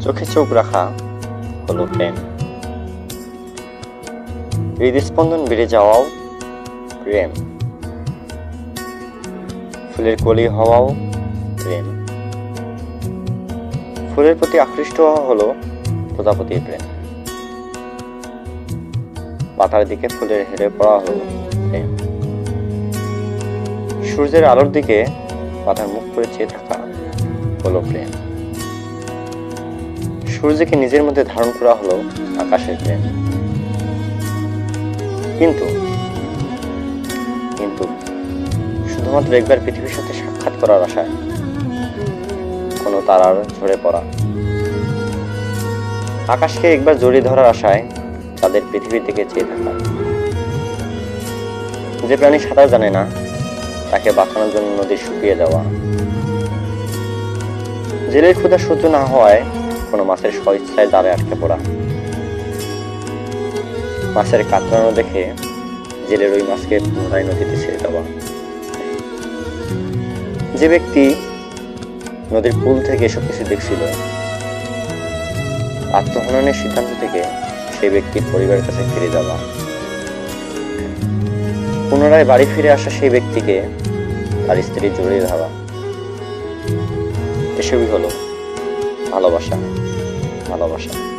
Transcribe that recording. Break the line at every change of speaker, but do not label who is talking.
চোখে চোখ রাখা হলো প্রেম। হৃদস্পন্দন বেড়ে যাওয়াও প্রেম। ফুলের কলি হওয়াও প্রেম। ফুলের প্রতি আকৃষ্ট হওয়া হলো প্রজাপতির প্রেম। পাতার দিকে ফুলের হেরে পড়া হলো প্রেম। সূর্যের আলোর দিকে পাতার মুখ করে চেয়ে থাকা হলো প্রেম। সূর্যকে নিজের মধ্যে ধারণ করা হলো আকাশের প্রেম। কিন্তু কিন্তু শুধুমাত্র একবার পৃথিবীর সাথে সাক্ষাৎ করার আশায় কোনো তারার ঝরে পড়া, আকাশকে একবার জড়িয়ে ধরার আশায় তাদের পৃথিবীর দিকে চেয়ে থাকা। যে প্রাণী সাঁতার জানে না তাকে বাঁচানোর জন্য নদী শুকিয়ে দেওয়া। জেলের ক্ষুধা সহ্য না হওয়ায় কোনো মাছের স্বইচ্ছায় জালে আটকে পড়া। মাছের কাতরানো দেখে জেলের ওই মাছকে পুনরায় নদীতে ছেড়ে দেওয়া। যে ব্যক্তি নদীর পুল থেকে এসব কিছু দেখছিল, আত্মহননের সিদ্ধান্ত থেকে সেই ব্যক্তির পরিবারের কাছে ফিরে যাওয়া। পুনরায় বাড়ি ফিরে আসা সেই ব্যক্তিকে তার স্ত্রী জড়িয়ে ধরা। এসবই হলো ভালোবাসা। ভালোবাসা।